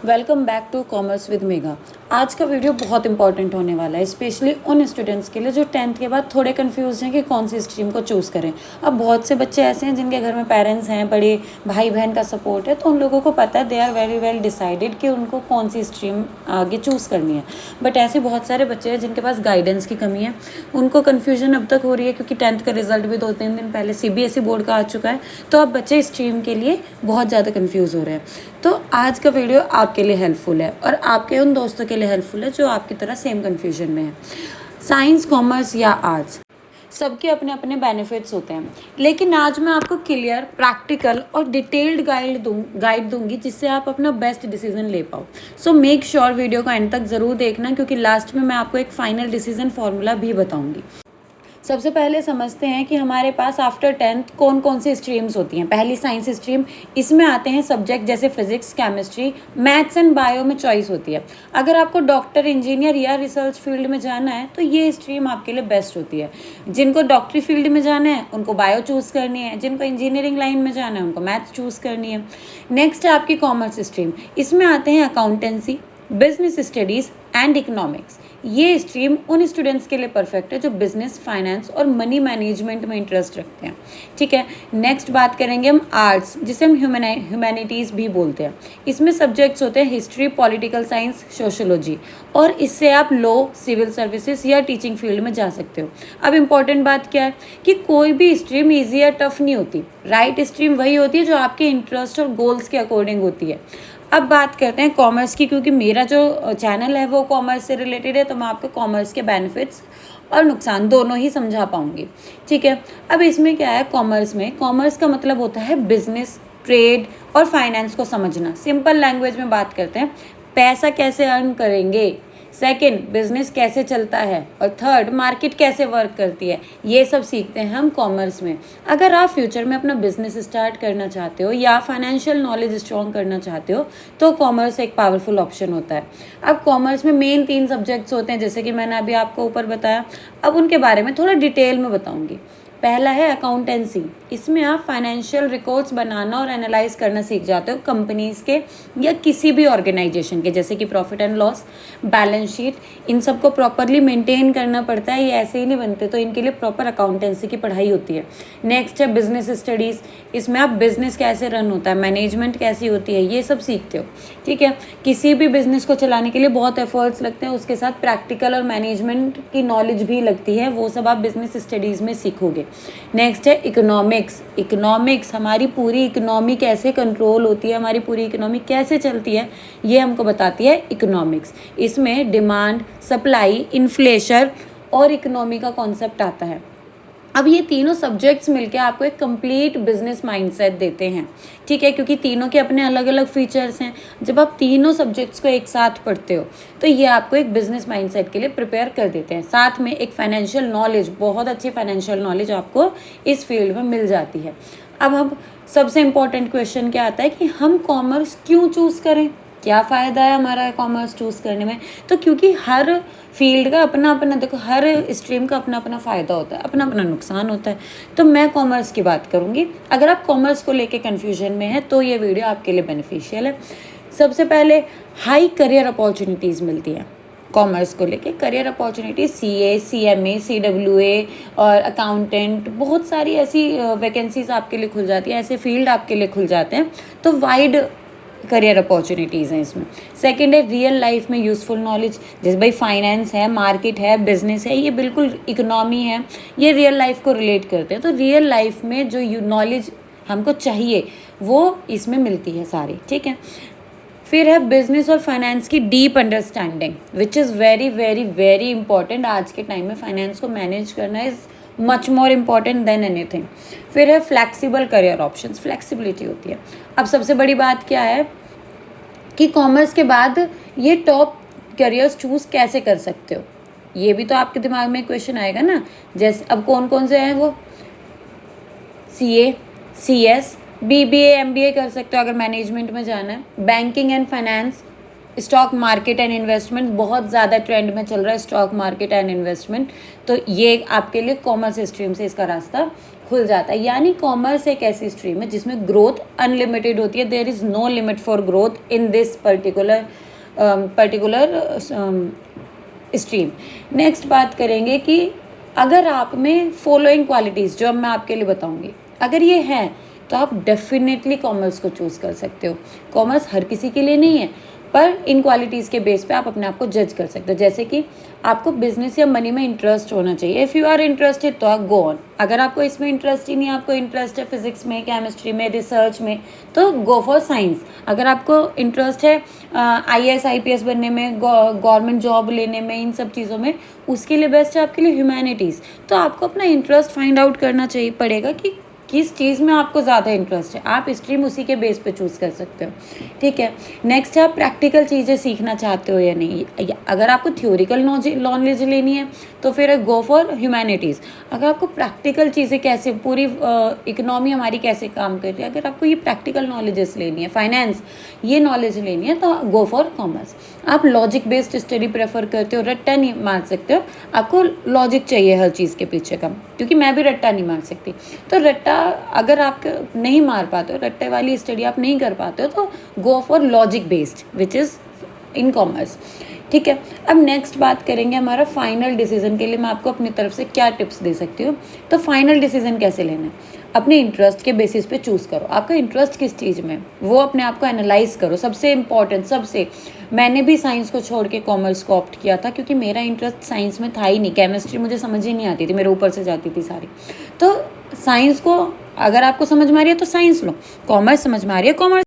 Welcome back to commerce with Megha. आज का video बहुत इंपॉर्टेंट होने वाला है, स्पेशली उन स्टूडेंट्स के लिए जो 10th के बाद थोड़े कंफ्यूज हैं कि कौन सी स्ट्रीम को चूज़ करें। अब बहुत से बच्चे ऐसे हैं जिनके घर में पेरेंट्स हैं, बड़े भाई बहन का सपोर्ट है, तो उन लोगों को पता है, they are very well decided कि उनको कौन सी स्ट्रीम आगे चूज़ करनी है। बट ऐसे बहुत सारे बच्चे हैं जिनके पास गाइडेंस की कमी है, उनको कन्फ्यूजन अब तक हो रही है क्योंकि 10th का रिजल्ट भी 2-3 दिन पहले CBSE बोर्ड का आ चुका है। तो अब बच्चे स्ट्रीम के लिए बहुत ज़्यादा कन्फ्यूज़ हो रहे हैं। तो आज का वीडियो आपके लिए हेल्पफुल है और आपके उन दोस्तों के लिए हेल्पफुल है जो आपकी तरह सेम कन्फ्यूजन में है। साइंस, कॉमर्स या आर्ट्स, सबके अपने अपने बेनिफिट्स होते हैं, लेकिन आज मैं आपको क्लियर, प्रैक्टिकल और डिटेल्ड गाइड दूंगी जिससे आप अपना बेस्ट डिसीजन ले पाओ। सो मेक श्योर वीडियो को एंड तक ज़रूर देखना, क्योंकि लास्ट में मैं आपको एक फाइनल डिसीजन फॉर्मूला भी बताऊंगी। सबसे पहले समझते हैं कि हमारे पास आफ्टर 10th कौन कौन सी स्ट्रीम्स होती हैं। पहली साइंस स्ट्रीम, इसमें आते हैं सब्जेक्ट जैसे physics, chemistry, maths and bio में चॉइस होती है। अगर आपको डॉक्टर, इंजीनियर या रिसर्च फील्ड में जाना है तो ये स्ट्रीम आपके लिए बेस्ट होती है। जिनको डॉक्टरी फील्ड में जाना है उनको बायो चूज़ करनी है, जिनको इंजीनियरिंग लाइन में जाना है उनको मैथ्स चूज़ करनी है। नेक्स्ट है आपकी कॉमर्स स्ट्रीम, इसमें आते हैं accountancy, business studies and economics. ये स्ट्रीम उन स्टूडेंट्स के लिए परफेक्ट है जो बिजनेस, फाइनेंस और मनी मैनेजमेंट में इंटरेस्ट रखते हैं। ठीक है, नेक्स्ट बात करेंगे हम आर्ट्स, जिसे हम ह्यूमैनिटीज़ भी बोलते हैं। इसमें सब्जेक्ट्स होते हैं हिस्ट्री, पॉलिटिकल साइंस, सोशोलॉजी, और इससे आप लॉ, सिविल सर्विसेज या टीचिंग फील्ड में जा सकते हो। अब इम्पॉर्टेंट बात क्या है कि कोई भी स्ट्रीम ईजी या टफ नहीं होती। राइट स्ट्रीम वही होती है जो आपके इंटरेस्ट और गोल्स के अकॉर्डिंग होती है। अब बात करते हैं कॉमर्स की, क्योंकि मेरा जो चैनल है वो कॉमर्स से रिलेटेड है, तो मैं आपको कॉमर्स के बेनिफिट्स और नुकसान दोनों ही समझा पाऊंगी। ठीक है, अब इसमें क्या है, कॉमर्स का मतलब होता है बिजनेस, ट्रेड और फाइनेंस को समझना। सिंपल लैंग्वेज में बात करते हैं, पैसा कैसे अर्न करेंगे, सेकंड बिजनेस कैसे चलता है, और थर्ड मार्केट कैसे वर्क करती है। ये सब सीखते हैं हम कॉमर्स में। अगर आप फ्यूचर में अपना बिजनेस स्टार्ट करना चाहते हो या फाइनेंशियल नॉलेज स्ट्रॉन्ग करना चाहते हो तो कॉमर्स एक पावरफुल ऑप्शन होता है। अब कॉमर्स में मेन 3 सब्जेक्ट्स होते हैं, जैसे कि मैंने अभी आपको ऊपर बताया। अब उनके बारे में थोड़ा डिटेल में बताऊँगी। पहला है अकाउंटेंसी, इसमें आप फाइनेंशियल रिकॉर्ड्स बनाना और एनालाइज करना सीख जाते हो कंपनीज के या किसी भी ऑर्गेनाइजेशन के, जैसे कि profit and loss, balance sheet, इन सबको प्रॉपरली मेंटेन करना पड़ता है। ये ऐसे ही नहीं बनते, तो इनके लिए प्रॉपर अकाउंटेंसी की पढ़ाई होती है। नेक्स्ट है बिजनेस स्टडीज़, इसमें आप बिजनेस कैसे रन होता है, मैनेजमेंट कैसी होती है, ये सब सीखते हो। ठीक है, किसी भी बिजनेस को चलाने के लिए बहुत एफर्ट्स लगते हैं, उसके साथ प्रैक्टिकल और मैनेजमेंट की नॉलेज भी लगती है, वो सब आप बिजनेस स्टडीज़ में सीखोगे। नेक्स्ट है इकोनॉमिक्स, हमारी पूरी इकोनॉमी कैसे कंट्रोल होती है, हमारी पूरी इकोनॉमी कैसे चलती है, ये हमको बताती है इकोनॉमिक्स। इसमें डिमांड, सप्लाई, इन्फ्लेशन और इकोनॉमी का कॉन्सेप्ट आता है। अब ये तीनों सब्जेक्ट्स मिलके आपको एक कंप्लीट बिजनेस माइंडसेट देते हैं। ठीक है, क्योंकि तीनों के अपने अलग अलग फीचर्स हैं। जब आप तीनों सब्जेक्ट्स को एक साथ पढ़ते हो तो ये आपको एक बिजनेस माइंडसेट के लिए प्रिपेयर कर देते हैं। साथ में एक फाइनेंशियल नॉलेज, बहुत अच्छी फाइनेंशियल नॉलेज आपको इस फील्ड में मिल जाती है। अब सबसे इम्पोर्टेंट क्वेश्चन क्या आता है कि हम कॉमर्स क्यों चूज़ करें, क्या फ़ायदा है हमारा कॉमर्स चूज़ करने में। तो क्योंकि हर फील्ड का अपना अपना, देखो, हर स्ट्रीम का अपना अपना फ़ायदा होता है, अपना अपना नुकसान होता है। तो मैं कॉमर्स की बात करूँगी। अगर आप कॉमर्स को लेके कन्फ्यूजन में है तो ये वीडियो आपके लिए बेनिफिशियल है। सबसे पहले हाई करियर अपॉर्चुनिटीज़ मिलती हैं कॉमर्स को लेके। Career opportunity CA, CMA, CWA और अकाउंटेंट, बहुत सारी ऐसी वैकेंसीज आपके लिए खुल जाती है, ऐसे फील्ड आपके लिए खुल जाते हैं। तो वाइड करियर अपॉर्चुनिटीज़ हैं इसमें। सेकंड है रियल लाइफ में यूज़फुल नॉलेज, जैसे भाई फाइनेंस है, मार्केट है, बिजनेस है, ये बिल्कुल इकोनॉमी है, ये रियल लाइफ को रिलेट करते हैं। तो रियल लाइफ में जो नॉलेज हमको चाहिए वो इसमें मिलती है सारी। ठीक है, फिर है बिजनेस और फाइनेंस की deep understanding, which is very very very important. आज के टाइम में फाइनेंस को मैनेज करना is much more important than anything. फिर है फ्लैक्सिबल करियर ऑप्शंस, फ्लैक्सिबिलिटी होती है। अब सबसे बड़ी बात क्या है कि कॉमर्स के बाद ये टॉप करियर्स चूज़ कैसे कर सकते हो, ये भी तो आपके दिमाग में क्वेश्चन आएगा ना। जैसे अब कौन कौन से हैं वो, CA, CS, BBA, MBA कर सकते हो अगर मैनेजमेंट में जाना है, banking and finance, stock market and investment बहुत ज़्यादा ट्रेंड में चल रहा है, स्टॉक मार्केट एंड इन्वेस्टमेंट, तो ये आपके लिए कॉमर्स स्ट्रीम से इसका रास्ता खुल जाता है। यानी कॉमर्स एक ऐसी स्ट्रीम है जिसमें ग्रोथ अनलिमिटेड होती है, there is no limit for growth in this particular stream. Next बात करेंगे कि अगर आप में फॉलोइंग क्वालिटीज़ जो अब मैं आपके लिए बताऊंगी अगर ये है तो आप डेफिनेटली कॉमर्स को चूज़ कर सकते हो। कॉमर्स हर किसी के लिए नहीं है, पर इन क्वालिटीज़ के बेस पे आप अपने आप को जज कर सकते हो। जैसे कि आपको बिजनेस या मनी में इंटरेस्ट होना चाहिए। इफ़ यू आर इंटरेस्टेड तो आप गो ऑन। अगर आपको इसमें इंटरेस्ट ही नहीं, आपको इंटरेस्ट है फिजिक्स में, केमिस्ट्री में, रिसर्च में, तो गो फॉर साइंस। अगर आपको इंटरेस्ट है IAS IPS बनने में, गवर्नमेंट जॉब लेने में, इन सब चीज़ों में, उसके लिए बेस्ट है आपके लिए ह्यूमैनिटीज़। तो आपको अपना इंटरेस्ट फाइंड आउट करना चाहिए पड़ेगा कि किस चीज़ में आपको ज़्यादा इंटरेस्ट है, आप स्ट्रीम उसी के बेस पे चूज़ कर सकते हो। ठीक है, नेक्स्ट है आप प्रैक्टिकल चीज़ें सीखना चाहते हो या नहीं। अगर आपको थ्योरिकल नॉलेज लेनी है तो फिर गो फॉर ह्यूमैनिटीज़। अगर आपको प्रैक्टिकल चीज़ें कैसे, पूरी इकोनॉमी हमारी कैसे काम कर रही है, अगर आपको ये प्रैक्टिकल नॉलेजेस लेनी है, फाइनेंस ये नॉलेज लेनी है, तो गो फॉर कॉमर्स। आप लॉजिक बेस्ड स्टडी प्रेफर करते हो, रट्टा नहीं मार सकते हो, आपको लॉजिक चाहिए हर चीज़ के पीछे का, क्योंकि मैं भी रट्टा नहीं मार सकती। तो रट्टा अगर आप नहीं मार पाते हो, रट्टे वाली स्टडी आप नहीं कर पाते हो, तो go for logic based which is in commerce. ठीक है, अब नेक्स्ट बात करेंगे हमारा फाइनल डिसीजन के लिए मैं आपको अपनी तरफ से क्या टिप्स दे सकती हूँ। तो फाइनल डिसीजन कैसे लेना है, अपने इंटरेस्ट के बेसिस पे चूज़ करो। आपका इंटरेस्ट किस चीज़ में, वो अपने आप को एनालाइज करो। सबसे इम्पॉर्टेंट, मैंने भी साइंस को छोड़ के कॉमर्स को ऑप्ट किया था, क्योंकि मेरा इंटरेस्ट साइंस में था ही नहीं। केमिस्ट्री मुझे समझ ही नहीं आती थी, मेरे ऊपर से जाती थी सारी। तो साइंस को अगर आपको समझ में आ रही है तो साइंस लो, कॉमर्स समझ में आ रही है कॉमर्स